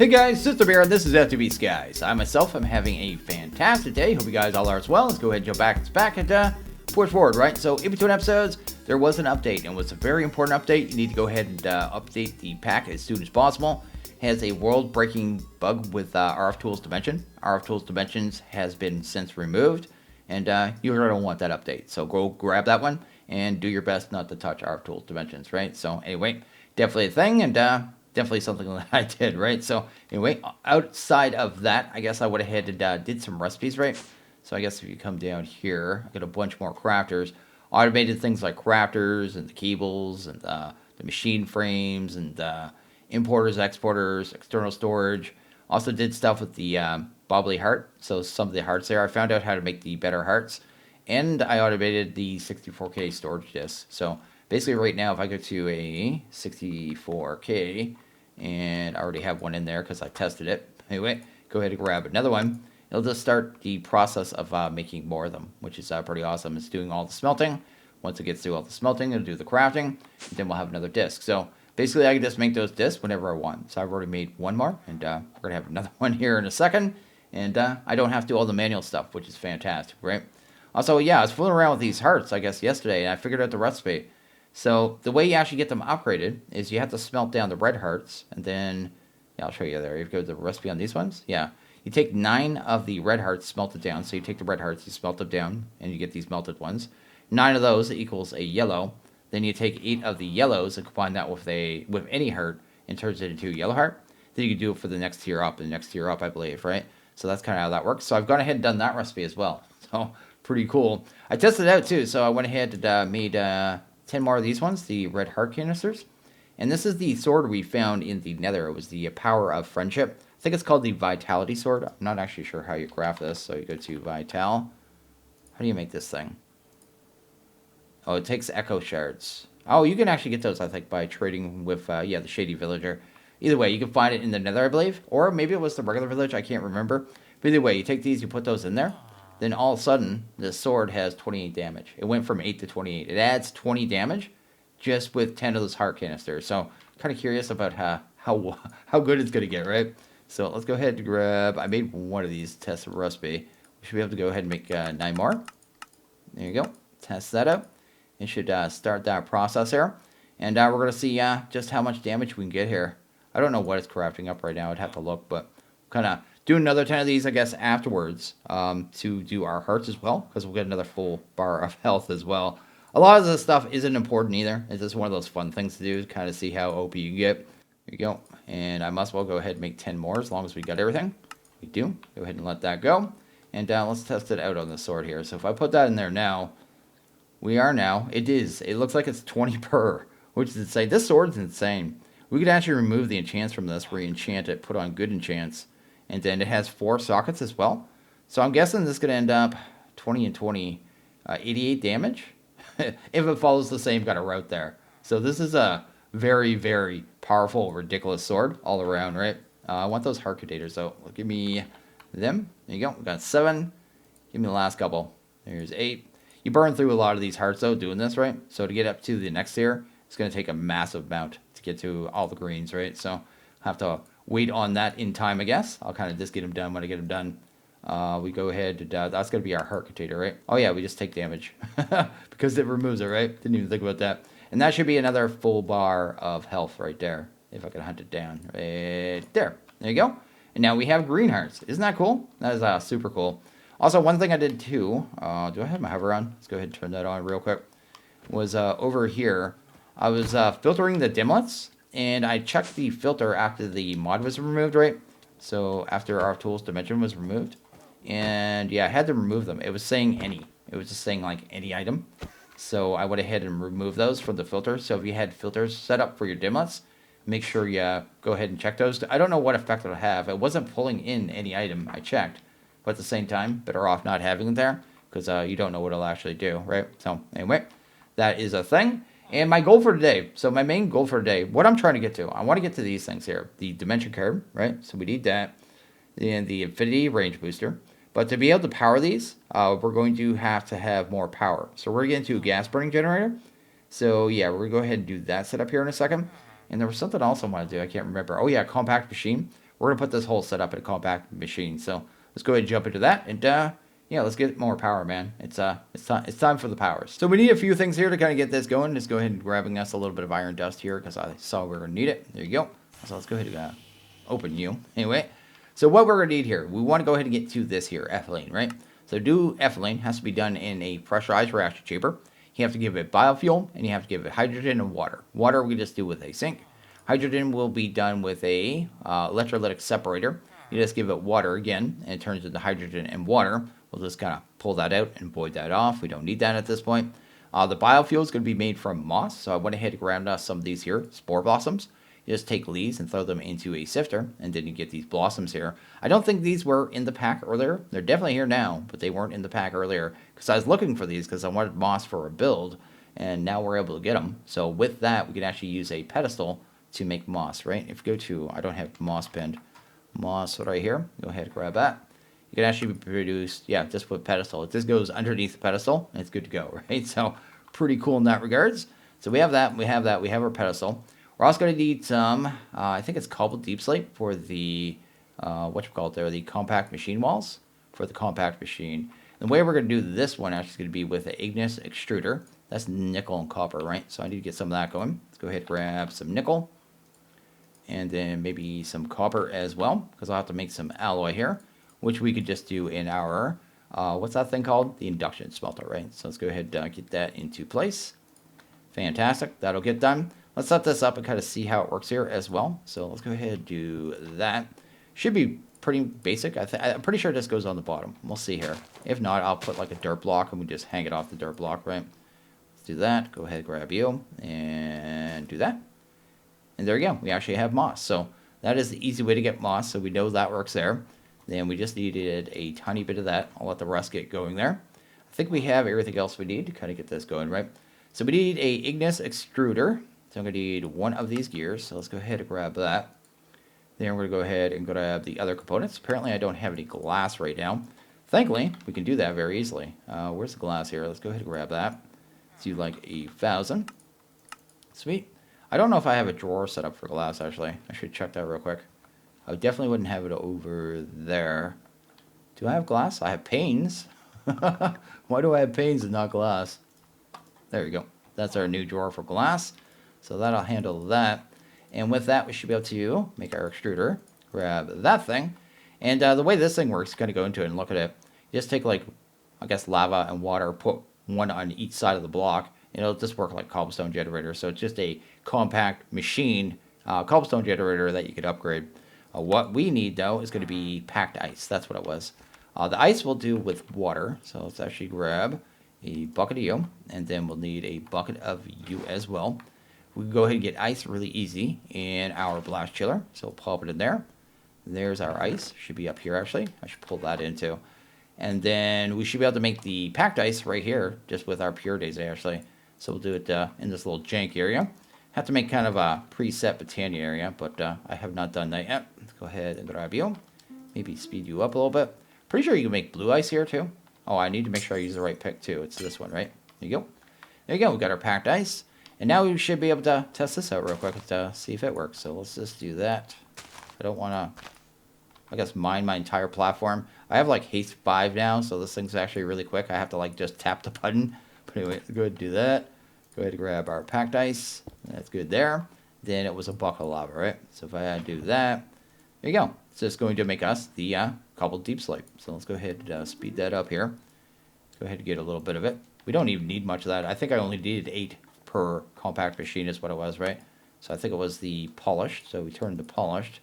Hey guys, System here, and this is FTB Skies. I myself am having a fantastic day. Hope you guys all are as well. Let's go ahead and jump back and push forward, right? So in between episodes, there was an update, and it was a very important update. You need to go ahead and update the pack as soon as possible. It has a world-breaking bug with RF Tools Dimension. RF Tools Dimensions has been since removed, and you're going to want that update. So go grab that one, and do your best not to touch RF Tools Dimensions, right? So anyway, definitely a thing, and definitely something that I did, right? So anyway, outside of that, I guess I went ahead and did some recipes, right? So I guess if you come down here, I got a bunch more crafters. Automated things like crafters and the cables and the machine frames and importers, exporters, external storage. Also did stuff with the bobbly heart. So some of the hearts there, I found out how to make the better hearts. And I automated the 64K storage disk. So basically right now, if I go to a 64K, and I already have one in there because I tested it. Anyway, go ahead and grab another one. It'll just start the process of making more of them, which is pretty awesome. It's doing all the smelting. Once it gets through all the smelting, it'll do the crafting. Then we'll have another disc. So basically, I can just make those discs whenever I want. So I've already made one more, and we're going to have another one here in a second. And I don't have to do all the manual stuff, which is fantastic, right? Also, yeah, I was fooling around with these hearts, I guess, yesterday, and I figured out the recipe. So the way you actually get them upgraded is you have to smelt down the red hearts, and then, yeah, I'll show you there. You go to the recipe on these ones. Yeah, you take 9 of the red hearts, smelt it down. So you take the red hearts, you smelt them down, and you get these melted ones. 9 of those equals a yellow. Then you take 8 of the yellows and combine that with any heart and turns it into a yellow heart. Then you can do it for the next tier up, and the next tier up, I believe, right? So that's kind of how that works. So I've gone ahead and done that recipe as well. So pretty cool. I tested it out too. So I went ahead and made 10 more of these ones, the red heart canisters. And this is the sword we found in the nether. It was the power of friendship. I think it's called the vitality sword. I'm not actually sure how you craft this. So you go to vital. How do you make this thing? Oh, it takes echo shards. Oh, you can actually get those, I think, by trading with, yeah, the shady villager. Either way, you can find it in the nether, I believe. Or maybe it was the regular village. I can't remember. But either way, you take these, you put those in there. Then all of a sudden, the sword has 28 damage. It went from 8 to 28. It adds 20 damage just with 10 of those heart canisters. So kind of curious about how good it's going to get, right? So let's go ahead and grab... I made one of these to test the recipe. We should be able to go ahead and make 9 more. There you go. Test that out. It should start that process here. And we're going to see just how much damage we can get here. I don't know what it's crafting up right now. I'd have to look, but kind of... do another 10 of these, I guess, afterwards to do our hearts as well, because we'll get another full bar of health as well. A lot of this stuff isn't important either. It's just one of those fun things to do, to kind of see how OP you get. There you go. And I must well go ahead and make 10 more as long as we got everything. We do. Go ahead and let that go. And let's test it out on the sword here. So if I put that in there now, it looks like it's 20 per, which is insane. This sword's insane. We could actually remove the enchants from this, re-enchant it, put on good enchants. And then it has 4 sockets as well. So I'm guessing this is going to end up 20 and 20, 88 damage. If it follows the same kind of route there. So this is a very, very powerful, ridiculous sword all around, right? I want those heart containers, so give me them. There you go. We got 7. Give me the last couple. There's 8. You burn through a lot of these hearts, though, doing this, right? So to get up to the next tier, it's going to take a massive amount to get to all the greens, right? So I have to wait on that in time, I guess. I'll kind of just get them done when I get them done. We go ahead and that's going to be our heart container, right? Oh, yeah, we just take damage because it removes it, right? Didn't even think about that. And that should be another full bar of health right there, if I can hunt it down. Right there. There you go. And now we have green hearts. Isn't that cool? That is super cool. Also, one thing I did too, do I have my hover on? Let's go ahead and turn that on real quick. Was over here, I was filtering the dimlets. And I checked the filter after the mod was removed, right? So after our tools dimension was removed. And yeah, I had to remove them. It was saying any. It was just saying like any item. So I went ahead and removed those from the filter. So if you had filters set up for your dimlets, make sure you go ahead and check those. I don't know what effect it'll have. It wasn't pulling in any item. I checked. But at the same time, better off not having it there. Because you don't know what it'll actually do, right? So anyway, that is a thing. And my goal for today, so my main goal for today, what I'm trying to get to, I want to get to these things here. The dimension card, right? So we need that. And the infinity range booster. But to be able to power these, we're going to have more power. So we're getting to a gas burning generator. So yeah, we're going to go ahead and do that setup here in a second. And there was something else I want to do. I can't remember. Oh yeah, compact machine. we're going to put this whole setup in a compact machine. So let's go ahead and jump into that. And yeah, let's get more power, man. It's time for the powers. So we need a few things here to kind of get this going. Let's go ahead and grabbing us a little bit of iron dust here because I saw we were going to need it. There you go. So let's go ahead and open you. Anyway, so what we're going to need here, we want to go ahead and get to this here, ethylene, right? So do ethylene has to be done in a pressurized reaction chamber. You have to give it biofuel, and you have to give it hydrogen and water. Water we just do with a sink. Hydrogen will be done with a electrolytic separator. You just give it water again, and it turns into hydrogen and water. We'll just kind of pull that out and void that off. We don't need that at this point. The biofuel is going to be made from moss, so I went ahead and grabbed some of these here, spore blossoms. You just take leaves and throw them into a sifter, and then you get these blossoms here. I don't think these were in the pack earlier. They're definitely here now, but they weren't in the pack earlier because I was looking for these because I wanted moss for a build, and now we're able to get them. So with that, we can actually use a pedestal to make moss, right? If you go to, I don't have moss pinned. Moss right here. Go ahead and grab that. You can actually produce, yeah, just with pedestal. It just goes underneath the pedestal, and it's good to go, right? So pretty cool in that regards. So we have that, we have that, we have our pedestal. We're also going to need some, I think it's cobbled deep slate for the, the compact machine walls for the compact machine. The way we're going to do this one actually is going to be with an igneous extruder. That's nickel and copper, right? So I need to get some of that going. Let's go ahead and grab some nickel. And then maybe some copper as well, because I'll have to make some alloy here, which we could just do in our, what's that thing called? The induction smelter, right? So let's go ahead and get that into place. Fantastic. That'll get done. Let's set this up and kind of see how it works here as well. So let's go ahead and do that. Should be pretty basic. I'm pretty sure this goes on the bottom. We'll see here. If not, I'll put like a dirt block and we just hang it off the dirt block, right? Let's do that. Go ahead and grab you and do that. And there you go. We actually have moss. So that is the easy way to get moss. So we know that works there. Then we just needed a tiny bit of that. I'll let the rest get going there. I think we have everything else we need to kind of get this going, right? So we need a igneous extruder. So I'm going to need one of these gears. So let's go ahead and grab that. Then we're going to go ahead and grab the other components. Apparently I don't have any glass right now. Thankfully, we can do that very easily. Where's the glass here? Let's go ahead and grab that. Let's do like 1,000. Sweet. I don't know if I have a drawer set up for glass, actually. I should check that real quick. I definitely wouldn't have it over there. Do I have glass? I have panes. Why do I have panes and not glass? There we go. That's our new drawer for glass. So that'll handle that. And with that, we should be able to make our extruder. Grab that thing. And the way this thing works, kind of go into it and look at it. You just take, like, I guess, lava and water, put one on each side of the block. And it'll just work like cobblestone generator. So it's just a compact machine cobblestone generator that you could upgrade. What we need, though, is going to be packed ice. That's what it was. The ice we'll do with water. So let's actually grab a bucket of you. And then we'll need a bucket of you as well. We can go ahead and get ice really easy in our blast chiller. So we'll pop it in there. There's our ice. Should be up here, actually. I should pull that in, too. And then we should be able to make the packed ice right here, just with our pure days, actually. So we'll do it in this little jank area. Have to make kind of a preset Botania area, but I have not done that yet. Let's go ahead and grab you. Maybe speed you up a little bit. Pretty sure you can make blue ice here, too. Oh, I need to make sure I use the right pick, too. It's this one, right? There you go. There you go. We've got our packed ice. And now we should be able to test this out real quick to see if it works. So let's just do that. I don't want to, I guess, mine my entire platform. I have, like, haste 5 now, so this thing's actually really quick. I have to, like, just tap the button. But anyway, let's go ahead and do that. Go ahead and grab our packed ice. That's good there. Then it was a bucket of lava, right? So if I do that, there you go. It's just going to make us the cobbled deep slate. So let's go ahead and speed that up here. Go ahead and get a little bit of it. We don't even need much of that. I think I only needed 8 per compact machine is what it was, right? So I think it was the polished. So we turn to polished.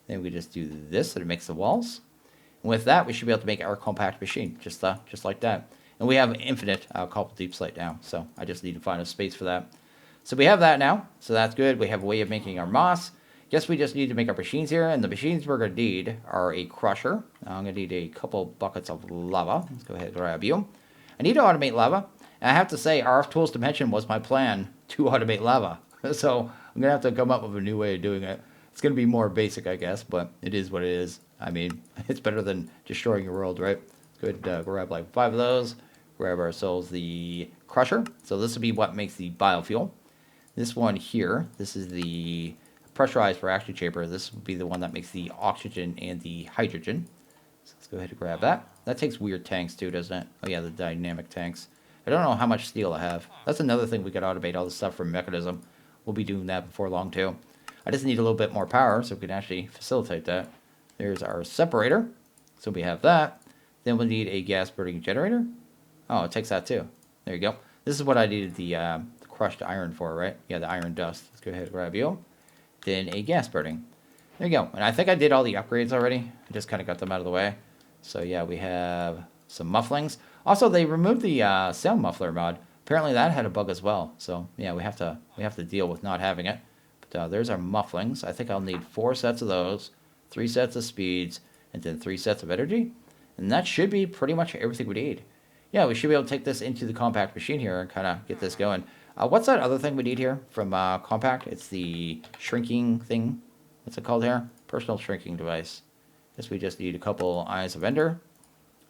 Then we just do this, and it makes the walls. And with that, we should be able to make our compact machine, just like that. And we have infinite cobbled deep slate now, so I just need to find a space for that. So we have that now, so that's good. We have a way of making our moss. Guess we just need to make our machines here, and the machines we're going to need are a crusher. I'm going to need a couple buckets of lava. Let's go ahead and grab you. I need to automate lava, and I have to say RF Tools Dimension was my plan to automate lava. So I'm going to have to come up with a new way of doing it. It's going to be more basic, I guess, but it is what it is. I mean, it's better than destroying your world, right? Let's go ahead and grab like 5 of those. Grab ourselves the crusher. So this will be what makes the biofuel. This one here, this is the pressurized reaction chamber. This would be the one that makes the oxygen and the hydrogen. So let's go ahead and grab that. That takes weird tanks too, doesn't it? Oh yeah, the dynamic tanks. I don't know how much steel I have. That's another thing we could automate, all the stuff from Mekanism. We'll be doing that before long too. I just need a little bit more power so we can actually facilitate that. There's our separator. So we have that. Then we'll need a gas burning generator. Oh, it takes that too. There you go. This is what I needed the crushed iron for, right? Yeah, the iron dust. Let's go ahead and grab you. Then a gas burning. There you go. And I think I did all the upgrades already. I just kind of got them out of the way. So yeah, we have some mufflings. Also, they removed the sound muffler mod. Apparently that had a bug as well. So yeah, we have to deal with not having it. But there's our mufflings. I think I'll need 4 sets of those, 3 sets of speeds, and then 3 sets of energy. And that should be pretty much everything we need. Yeah, we should be able to take this into the compact machine here and kind of get this going. What's that other thing we need here from compact? It's the shrinking thing. What's it called here? Personal shrinking device. Guess we just need a couple eyes of ender.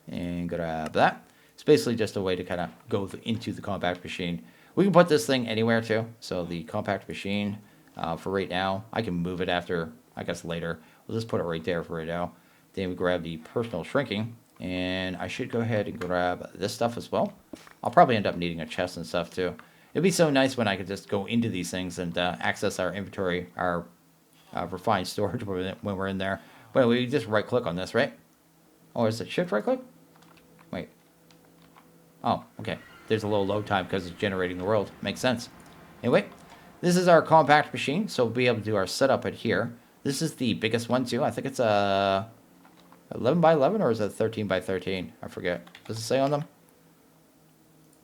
And grab that. It's basically just a way to kind of go into the compact machine. We can put this thing anywhere too. So the compact machine, for right now, I can move it after, I guess later. We'll just put it right there for right now. Then we grab the personal shrinking. And I should go ahead and grab this stuff as well. I'll probably end up needing a chest and stuff too. It'd be so nice when I could just go into these things and access our inventory, our refined storage when we're in there. But we just right click on this, right? Oh, is it shift right click? Wait. Oh, okay. There's a little load time because it's generating the world. Makes sense. Anyway, this is our compact machine, so we'll be able to do our setup at here. This is the biggest one too. I think it's a 11 by 11 or is it 13 by 13? I forget. Does it say on them?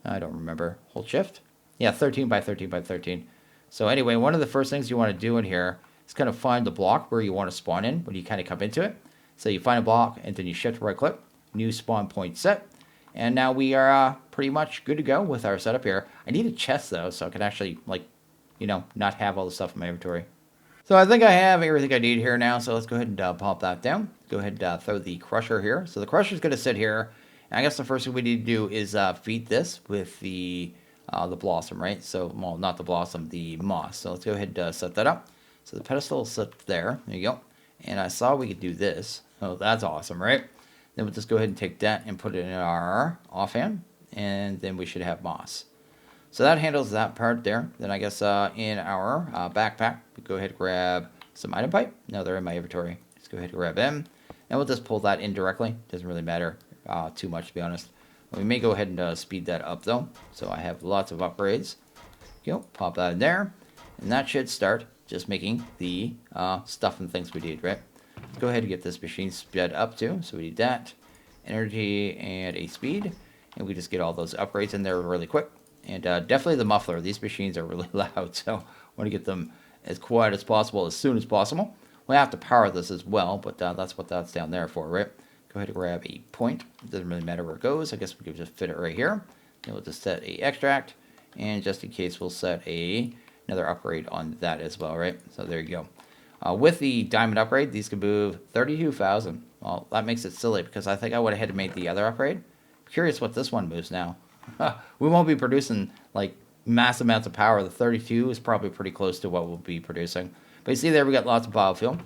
I don't remember. Hold shift. Yeah, 13 by 13 by 13. So anyway, one of the first things you want to do in here is kind of find the block where you want to spawn in when you kind of come into it. So you find a block and then you shift right click, new spawn point set. And now we are pretty much good to go with our setup here. I need a chest though, so I can actually, like, you know, not have all the stuff in my inventory. So I think I have everything I need here now, so let's go ahead and pop that down. Go ahead and throw the crusher here. So the crusher is going to sit here. And I guess the first thing we need to do is feed this with the blossom, right? So, well, not the blossom, the moss. So let's go ahead and set that up. So the pedestal will sit there. There you go. And I saw we could do this. Oh, that's awesome, right? Then we'll just go ahead and take that and put it in our offhand. And then we should have moss. So that handles that part there. Then I guess in our backpack, we go ahead and grab some item pipe. No, they're in my inventory. Let's go ahead and grab them. And we'll just pull that in directly. Doesn't really matter too much, to be honest. We may go ahead and speed that up, though. So I have lots of upgrades. Go, pop that in there. And that should start just making the stuff and things we need, right? Let's go ahead and get this machine sped up, too. So we need that, energy, and a speed. And we just get all those upgrades in there really quick. And definitely the muffler. These machines are really loud, so I want to get them as quiet as possible as soon as possible. We'll have to power this as well, but that's what that's down there for, right? Go ahead and grab a point. It doesn't really matter where it goes. I guess we could just fit it right here. Then we'll just set a extract, and just in case, we'll set another upgrade on that as well, right? So there you go. With the diamond upgrade, these can move 32,000. Well, that makes it silly because I think I went ahead and made the other upgrade. Curious what this one moves now. We won't be producing like mass amounts of power. The 32 is probably pretty close to what we'll be producing. But you see there we got lots of biofuel.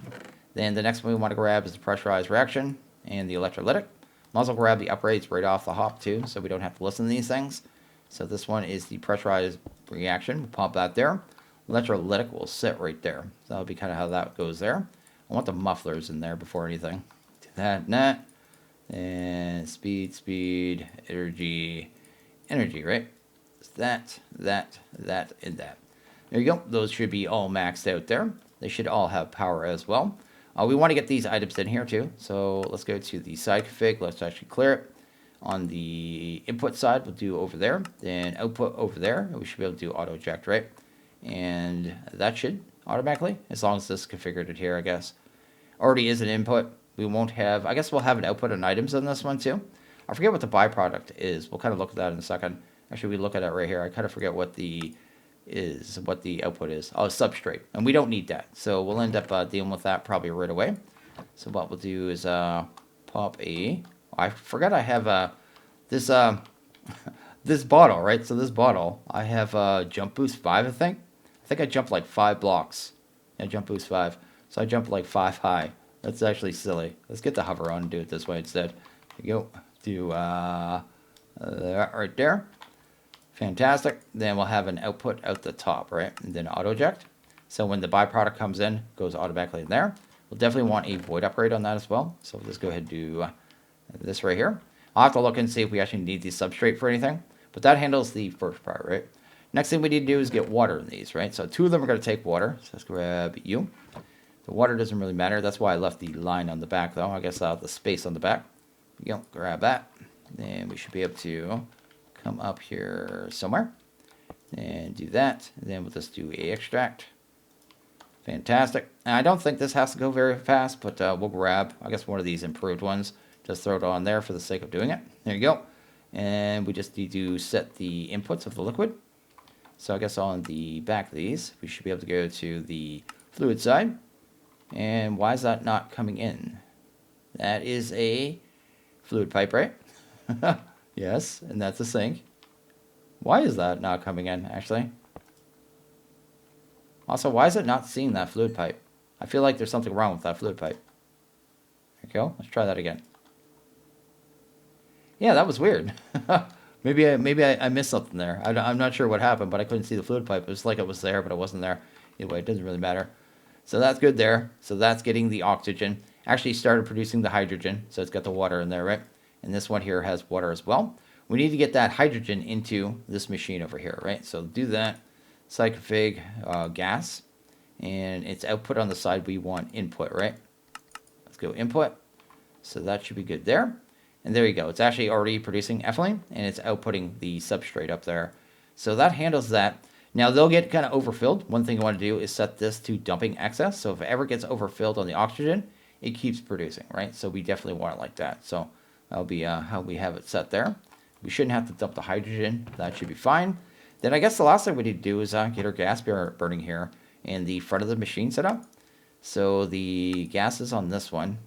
Then the next one we want to grab is the pressurized reaction and the electrolytic. I'll also grab the upgrades right off the hop too, so we don't have to listen to these things. So this one is the pressurized reaction. We'll pop that there. Electrolytic will sit right there. So that'll be kind of how that goes there. I want the mufflers in there before anything. Do that and that. And speed, energy, right? That, and that. There you go. Those should be all maxed out there. They should all have power as well. We want to get these items in here too. So let's go to the side config. Let's actually clear it. On the input side, we'll do over there. Then output over there. We should be able to do auto eject, right? And that should automatically, as long as this is configured it here, I guess. Already is an input. We won't have, I guess we'll have an output on items on this one too. I forget what the byproduct is. We'll kind of look at that in a second. Actually, we look at it right here. I kind of forget what the output is. Oh, substrate. And we don't need that. So we'll end up dealing with that probably right away. So what we'll do is pop a, I forgot I have this this bottle, right? So this bottle, I have jump boost 5, I think. I think I jumped like 5 blocks. Yeah, jump boost 5. So I jumped like 5 high. That's actually silly. Let's get the hover on and do it this way instead. There you go. Do that right there. Fantastic. Then we'll have an output out the top, right? And then auto eject. So when the byproduct comes in, it goes automatically in there. We'll definitely want a void upgrade on that as well. So let's go ahead and do this right here. I'll have to look and see if we actually need the substrate for anything. But that handles the first part, right? Next thing we need to do is get water in these, right? So 2 of them are going to take water. So let's grab you. The water doesn't really matter. That's why I left the line on the back, though. I guess I'll have the space on the back. You go, grab that. Then we should be able to come up here somewhere and do that. And then we'll just do a extract. Fantastic. And I don't think this has to go very fast, but we'll grab, I guess, one of these improved ones. Just throw it on there for the sake of doing it. There you go. And we just need to set the inputs of the liquid. So I guess on the back of these, we should be able to go to the fluid side. And why is that not coming in? That is a fluid pipe, right? Yes, and that's a sink. Why is that not coming in, actually? Also, why is it not seeing that fluid pipe? I feel like there's something wrong with that fluid pipe. There you go. Let's try that again. Yeah, that was weird. maybe I missed something there. I'm not sure what happened, but I couldn't see the fluid pipe. It was like it was there, but it wasn't there. Either way, it doesn't really matter. So that's good there. So that's getting the oxygen. Actually started producing the hydrogen, so it's got the water in there, right? And this one here has water as well. We need to get that hydrogen into this machine over here, right? So do that. Config gas. And its output on the side, we want input, right? Let's go input. So that should be good there. And there you go. It's actually already producing ethylene, and it's outputting the substrate up there. So that handles that. Now, they'll get kind of overfilled. One thing I want to do is set this to dumping excess. So if it ever gets overfilled on the oxygen, it keeps producing, right? So we definitely want it like that. So that'll be how we have it set there. We shouldn't have to dump the hydrogen. That should be fine. Then I guess the last thing we need to do is get our gas burning here in the front of the machine setup. So the gases on this one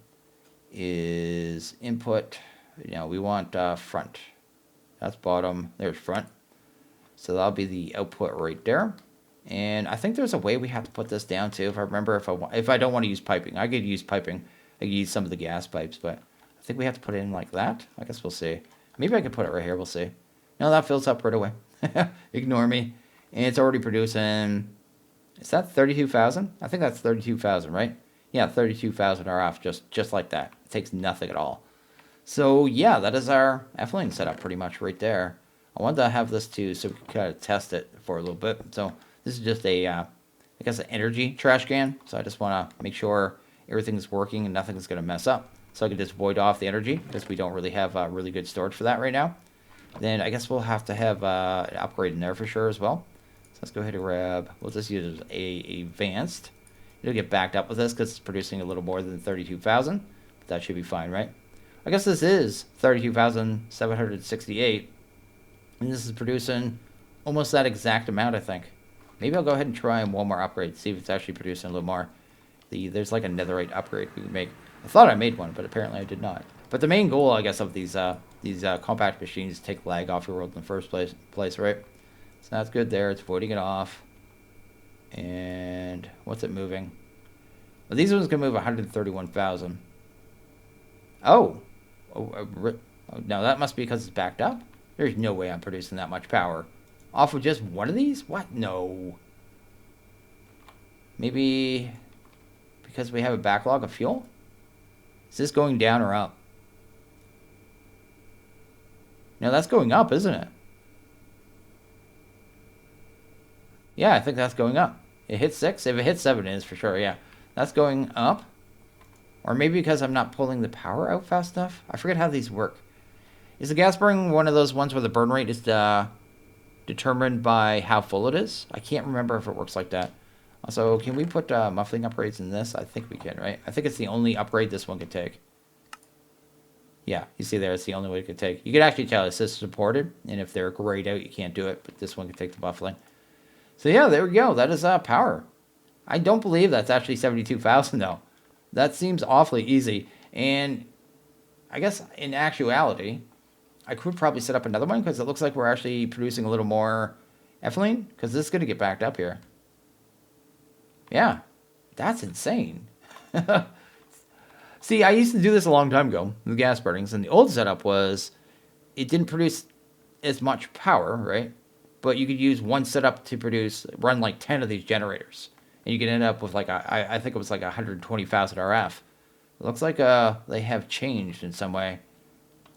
is input. We want front. That's bottom. There's front. So that'll be the output right there. And I think there's a way we have to put this down too. If I remember, if I don't want to use piping, I could use piping. I could use some of the gas pipes, but I think we have to put it in like that. I guess we'll see. Maybe I could put it right here. We'll see. No, that fills up right away. Ignore me. And it's already producing. Is that 32,000? I think that's 32,000, right? Yeah, 32,000 RF, just like that. It takes nothing at all. So yeah, that is our ethylene setup pretty much right there. I wanted to have this too, so we could kind of test it for a little bit. So this is just a, I guess, an energy trash can. So I just want to make sure everything's working and nothing's going to mess up. So I can just void off the energy because we don't really have really good storage for that right now. Then I guess we'll have to have an upgrade in there for sure as well. So let's go ahead and grab, we'll just use a advanced. It'll get backed up with this because it's producing a little more than 32,000. But that should be fine, right? I guess this is 32,768. And this is producing almost that exact amount, I think. Maybe I'll go ahead and try one more upgrade, see if it's actually producing a little more. There's like a netherite upgrade we can make. I thought I made one, but apparently I did not. But the main goal, I guess, of these compact machines is to take lag off your world in the first place, right? So that's good there. It's voiding it off. And what's it moving? Well, these ones can move 131,000. Oh, no, that must be because it's backed up. There's no way I'm producing that much power off of just one of these? What? No. Maybe because we have a backlog of fuel? Is this going down or up? No, that's going up, isn't it? Yeah, I think that's going up. It hit 6. If it hits 7, it is for sure, yeah. That's going up. Or maybe because I'm not pulling the power out fast enough? I forget how these work. Is the gas burn one of those ones where the burn rate is determined by how full it is? I can't remember if it works like that. Also, can we put muffling upgrades in this? I think we can, right? I think it's the only upgrade this one could take. Yeah, you see there, it's the only way it could take. You could actually tell it says supported, and if they're grayed out, you can't do it, but this one can take the muffling. So yeah, there we go. That is power. I don't believe that's actually 72,000 though. That seems awfully easy. And I guess in actuality, I could probably set up another one because it looks like we're actually producing a little more ethylene because this is going to get backed up here. Yeah, That's insane. See, I used to do this a long time ago, the gas burnings, and the old setup was it didn't produce as much power, right? But you could use one setup to run like 10 of these generators. And you could end up with like, I think it was like 120,000 RF. It looks like they have changed in some way.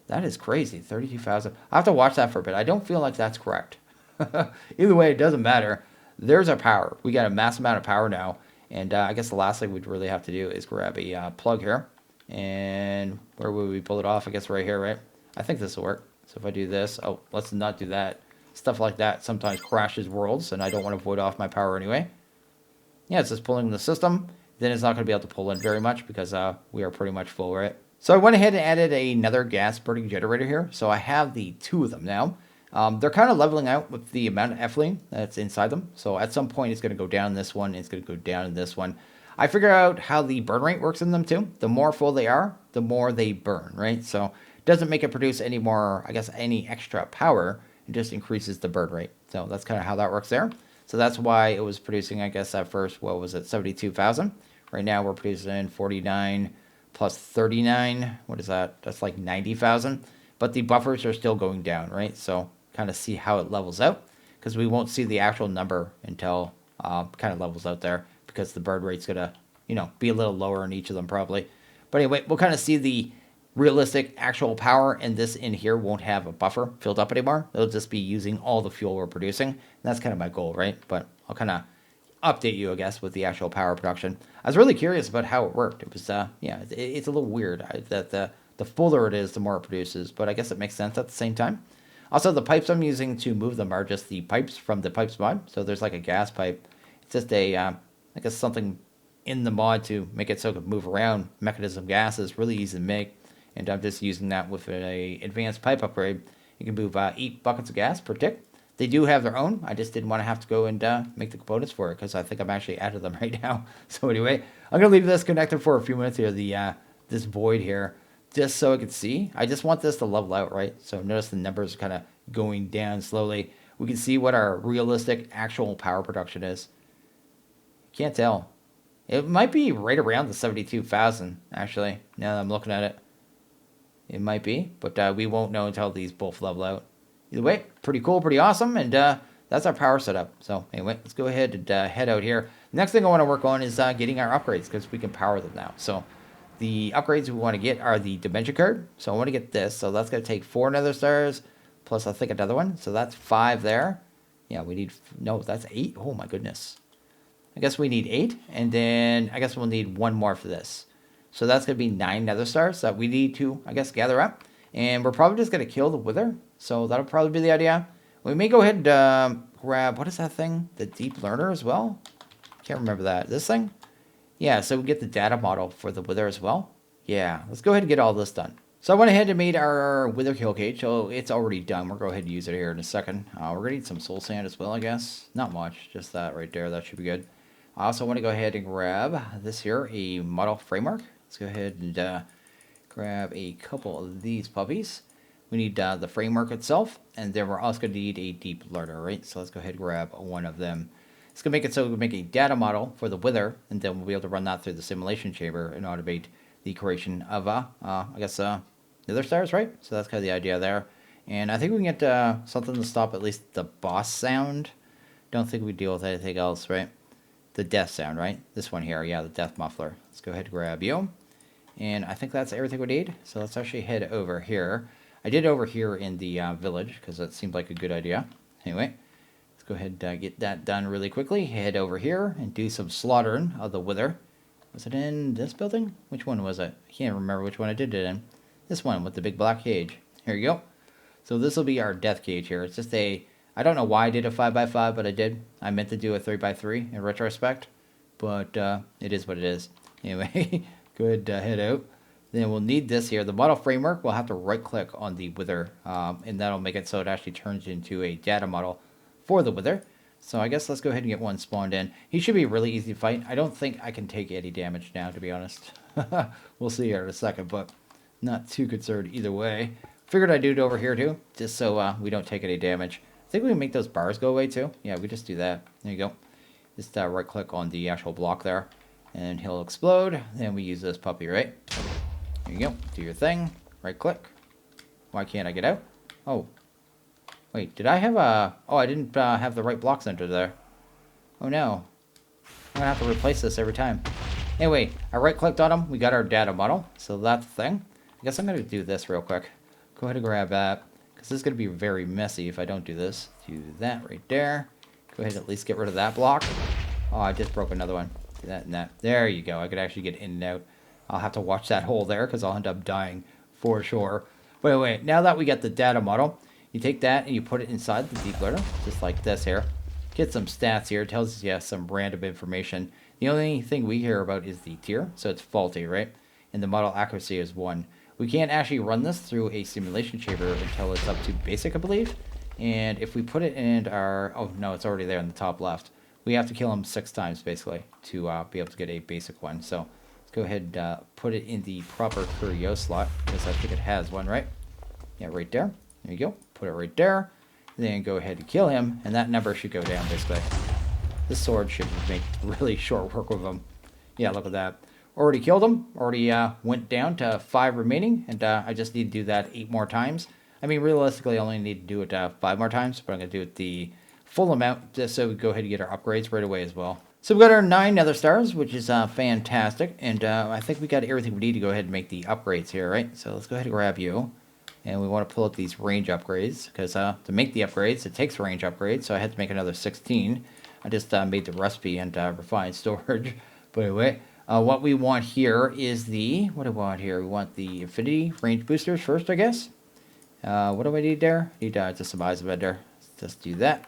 That is crazy, 32,000. I have to watch that for a bit. I don't feel like that's correct. Either way, it doesn't matter. There's our power. We got a massive amount of power now. And I guess the last thing we'd really have to do is grab a plug here. And where would we pull it off? I guess right here, right? I think this will work. So if I do this, oh, let's not do that. Stuff like that sometimes crashes worlds, and I don't want to void off my power anyway. Yeah, it's just pulling the system. Then it's not going to be able to pull in very much because we are pretty much full, right? So I went ahead and added another gas burning generator here. So I have the two of them now. They're kind of leveling out with the amount of ethylene that's inside them. So at some point, it's going to go down in this one. It's going to go down in this one. I figure out how the burn rate works in them too. The more full they are, the more they burn, right? So it doesn't make it produce any more, I guess, any extra power. It just increases the burn rate. So that's kind of how that works there. So that's why it was producing, I guess, at first, what was it, 72,000? Right now we're producing 49 plus 39. What is that? That's like 90,000. But the buffers are still going down, right? So kind of see how it levels out, because we won't see the actual number until kind of levels out there, because the burn rate's going to, be a little lower in each of them probably. But anyway, we'll kind of see the realistic actual power, and this in here won't have a buffer filled up anymore. It'll just be using all the fuel we're producing. And that's kind of my goal, right? But I'll kind of update you, I guess, with the actual power production. I was really curious about how it worked. It was, it's a little weird that the fuller it is, the more it produces, but I guess it makes sense at the same time. Also, the pipes I'm using to move them are just the pipes from the pipes mod. So there's like a gas pipe. It's just a, I guess something in the mod to make it so it can move around. Mekanism gas is really easy to make. And I'm just using that with an advanced pipe upgrade. You can move 8 buckets of gas per tick. They do have their own. I just didn't want to have to go and make the components for it, because I think I'm actually out of them right now. So anyway, I'm going to leave this connected for a few minutes here, this void here, just so I can see. I just want this to level out, right? So notice the numbers are kind of going down slowly. We can see what our realistic actual power production is. Can't tell. It might be right around the 72,000, actually, now that I'm looking at it. It might be, but we won't know until these both level out. Either way, pretty cool, pretty awesome, and that's our power setup. So anyway, let's go ahead and head out here. Next thing I want to work on is getting our upgrades, because we can power them now. So the upgrades we want to get are the dimension card. So I want to get this. So that's going to take 4 nether stars, plus I think another one. So that's 5 there. Yeah, we need, no, that's 8. Oh my goodness. I guess we need 8, and then I guess we'll need 1 more for this. So that's going to be 9 nether stars that we need to, I guess, gather up. And we're probably just going to kill the wither. So that'll probably be the idea. We may go ahead and grab, what is that thing? The deep learner as well? Can't remember that. This thing? Yeah, so we get the data model for the wither as well. Yeah, let's go ahead and get all this done. So I went ahead and made our wither kill cage. So it's already done. We'll go ahead and use it here in a second. We're going to need some soul sand as well, I guess. Not much, just that right there. That should be good. I also want to go ahead and grab this here, a model framework. Let's go ahead and grab a couple of these puppies. We need the framework itself, and then we're also going to need a deep learner, right? So let's go ahead and grab one of them. It's going to make it so we can make a data model for the wither, and then we'll be able to run that through the simulation chamber and automate the creation of, I guess, nether stars, right? So that's kind of the idea there. And I think we can get something to stop at least the boss sound. Don't think we deal with anything else, right? The death sound, right? This one here, yeah, the death muffler. Let's go ahead and grab you. And I think that's everything we need. So let's actually head over here. I did over here in the village, because that seemed like a good idea. Anyway, let's go ahead and get that done really quickly. Head over here and do some slaughtering of the wither. Was it in this building? Which one was it? I can't remember which one I did it in. This one with the big black cage. Here you go. So this will be our death cage here. It's just a, I don't know why I did a 5x5, but I did. I meant to do a 3x3 in retrospect, but it is what it is. Anyway, go ahead and head out. Then we'll need this here. The model framework, we'll have to right click on the wither, and that'll make it so it actually turns into a data model for the wither. So I guess let's go ahead and get one spawned in. He should be really easy to fight. I don't think I can take any damage now, to be honest. We'll see here in a second, but not too concerned either way. Figured I'd do it over here too, just so we don't take any damage. I think we can make those bars go away too. Yeah, we just do that. There you go. Just right click on the actual block there. and he'll explode. Then we use this puppy, right? There you go. Do your thing. Right click. Why can't I get out? Oh. Wait, did I have a... Oh, I didn't have the right block center there. Oh no. I'm gonna have to replace this every time. Anyway, I right clicked on him. We got our data model. So that's the thing. I guess I'm gonna do this real quick. Go ahead and grab that. Because this is gonna be very messy if I don't do this. Do that right there. Go ahead and at least get rid of that block. Oh, I just broke another one. Do that and that. There you go. I could actually get in and out. I'll have to watch that hole there because I'll end up dying for sure. But anyway, now that we got the data model, you take that and you put it inside the deep learner, just like this here. Get some stats here. It tells you some random information. The only thing we hear about is the tier, so it's faulty, right? And the model accuracy is 1. We can't actually run this through a simulation chamber until it's up to basic, I believe. And if we put it in our... Oh, no, it's already there in the top left. We have to kill him 6 times, basically, to be able to get a basic one. So let's go ahead and put it in the proper curio slot, because I think it has one, right? Yeah, right there. There you go. Put it right there. Then go ahead and kill him, and that number should go down, basically. This sword should make really short work with him. Yeah, look at that. Already killed him. Already went down to 5 remaining, and I just need to do that 8 more times. I mean, realistically, I only need to do it 5 more times, but I'm going to do it the full amount, just so we go ahead and get our upgrades right away as well. So we got our 9 nether stars, which is fantastic, and I think we got everything we need to go ahead and make the upgrades here, right? So let's go ahead and grab you. And we want to pull up these range upgrades, because to make the upgrades, it takes range upgrades, so I had to make another 16. I just made the recipe and refined storage. But anyway, what we want here is the... What do we want here? We want the infinity range boosters first, I guess. What do I need there? I need just some eyes of there. Let's just do that.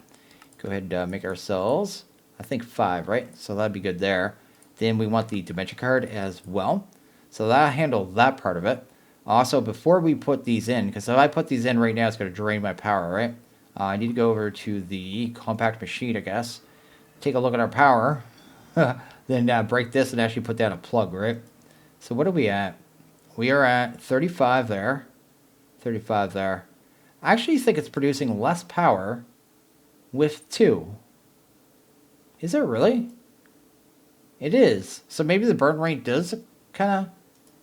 Go ahead and make ourselves, I think 5, right? So that'd be good there. Then we want the dimension card as well. So that'll handle that part of it. Also, before we put these in, because if I put these in right now, it's going to drain my power, right? I need to go over to the compact machine, I guess. Take a look at our power. Then break this and actually put down a plug, right? So what are we at? We are at 35 there. 35 there. I actually think it's producing less power with 2. Is it really? It is. So maybe the burn rate does kind of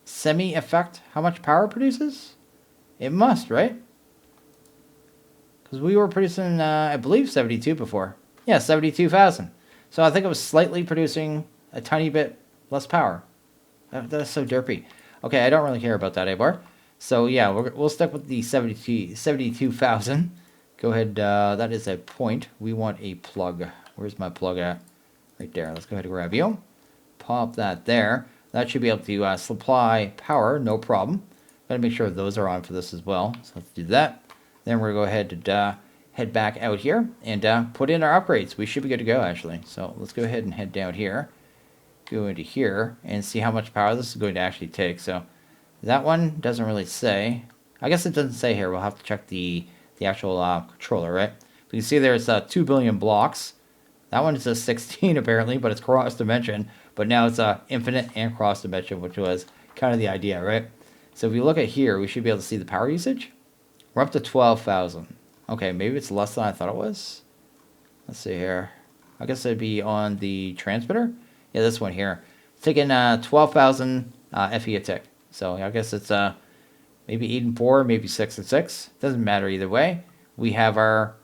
semi-affect how much power it produces? It must, right? Because we were producing, I believe, 72 before. Yeah, 72,000. So I think it was slightly producing a tiny bit less power. That's so derpy. Okay, I don't really care about that anymore. So yeah, we'll stick with the 72,000. Go ahead, that is a point. We want a plug. Where's my plug at? Right there. Let's go ahead and grab you. Pop that there. That should be able to supply power, no problem. Gotta make sure those are on for this as well. So let's do that. Then we're going to go ahead and head back out here and put in our upgrades. We should be good to go, actually. So let's go ahead and head down here. Go into here and see how much power this is going to actually take. So that one doesn't really say. I guess it doesn't say here. We'll have to check the actual controller, right? You can see there's 2 billion blocks. That one is a 16 apparently, but it's cross dimension. But now it's infinite and cross dimension, which was kind of the idea, right? So if we look at here, we should be able to see the power usage. We're up to 12,000. Okay, maybe it's less than I thought it was. Let's see here. I guess it'd be on the transmitter. Yeah, this one here. It's taking 12,000 FE a tick. So I guess it's maybe 8 and 4, maybe 6 and 6. Doesn't matter either way. We have our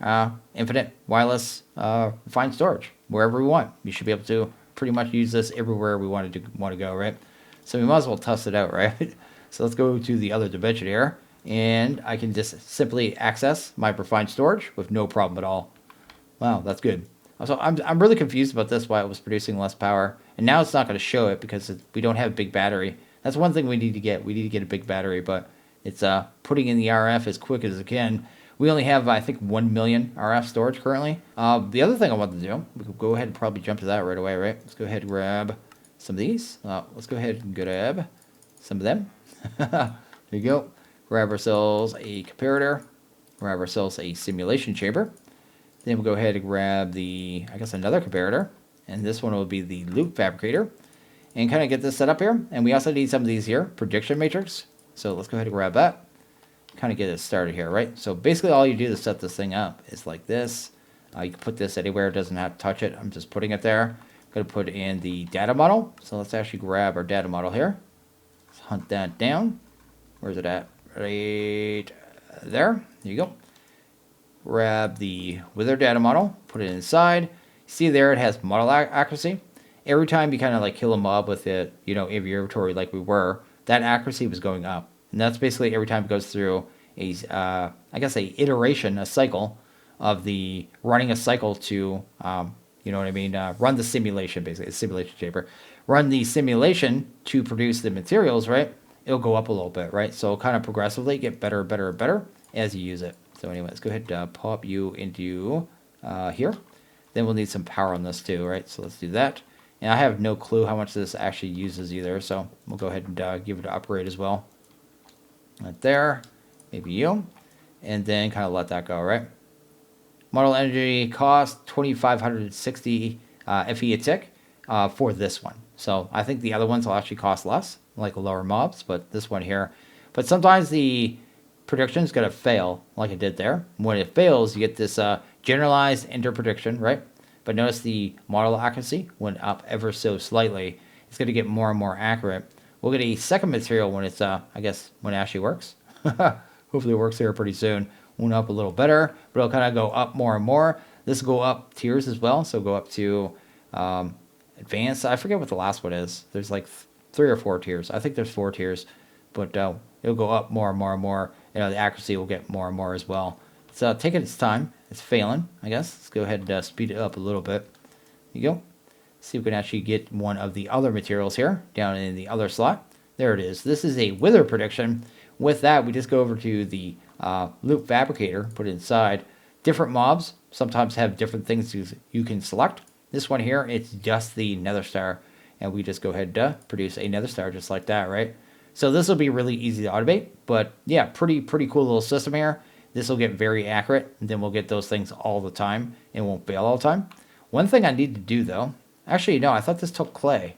infinite wireless refined storage wherever we want. We should be able to pretty much use this everywhere we want to go, right? So we might as well test it out, right? So let's go to the other dimension here, and I can just simply access my refined storage with no problem at all. Wow, that's good. So I'm really confused about this, why it was producing less power, and now it's not going to show it because we don't have a big battery. That's one thing we need to get. We need to get a big battery, but it's putting in the RF as quick as it can. We only have, I think, 1 million RF storage currently. The other thing I want to do, we could go ahead and probably jump to that right away, right? Let's go ahead and grab some of these. Let's go ahead and grab some of them. There you go. Grab ourselves a comparator. Grab ourselves a simulation chamber. Then we'll go ahead and grab I guess another comparator. And this one will be the loop fabricator. And kind of get this set up here. And we also need some of these here, prediction matrix. So let's go ahead and grab that. Kind of get it started here, right? So basically all you do to set this thing up is like this. You can put this anywhere, it doesn't have to touch it. I'm just putting it there. Going to put in the data model. So let's actually grab our data model here. Let's hunt that down. Where's it at? Right there. There you go. Grab the wither data model, put it inside. See there, it has model accuracy. Every time you kind of like kill a mob with it, you know, in your inventory like we were, that accuracy was going up. And that's basically every time it goes through a, I guess a iteration, a cycle of the running a cycle to, you know what I mean, run the simulation, basically, a simulation chamber. Run the simulation to produce the materials, right? It'll go up a little bit, right? So kind of progressively get better, better, better as you use it. So anyway, let's go ahead and pop you into here. Then we'll need some power on this too, right? So let's do that. And I have no clue how much this actually uses either, so we'll go ahead and give it an upgrade as well. Right there, maybe you. And then kind of let that go, right? Model energy cost 2,560 FE a tick for this one. So I think the other ones will actually cost less, like lower mobs, but this one here. But sometimes the prediction is going to fail, like it did there. When it fails, you get this generalized enter prediction, right? But notice the model accuracy went up ever so slightly. It's going to get more and more accurate. We'll get a second material when it's, I guess, when it actually works. Hopefully it works here pretty soon. Went up a little better, but it'll kind of go up more and more. This will go up tiers as well, so go up to advanced. I forget what the last one is. There's like 3 or 4 tiers. I think there's 4 tiers, but it'll go up more and more and more. You know, the accuracy will get more and more as well. It's taking its time. It's failing, I guess. Let's go ahead and speed it up a little bit. There you go. See if we can actually get one of the other materials here down in the other slot. There it is. This is a wither prediction. With that, we just go over to the loop fabricator, put it inside. Different mobs sometimes have different things you can select. This one here, it's just the nether star, and we just go ahead and produce a nether star just like that, right? So this will be really easy to automate, but yeah, pretty cool little system here. This will get very accurate, and then we'll get those things all the time and won't fail all the time. One thing I need to do though, actually no, I thought this took clay.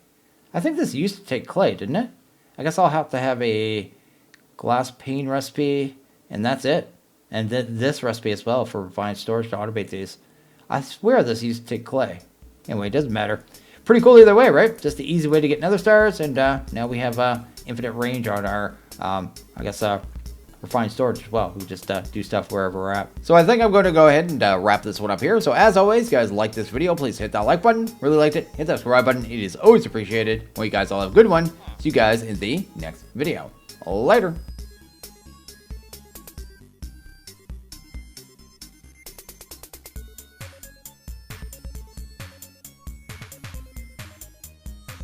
I think this used to take clay, didn't it? I guess I'll have to have a glass pane recipe, and that's it. And this recipe as well for refined storage to automate these. I swear this used to take clay. Anyway, it doesn't matter. Pretty cool either way, right? Just the easy way to get nether stars, and now we have infinite range on our, I guess, refined storage as well. We just do stuff wherever we're at. So I think I'm going to go ahead and wrap this one up here. So as always, guys, like this video, please hit that like button. Really liked it. Hit that subscribe button. It is always appreciated. Well, you guys all have a good one. See you guys in the next video. Later.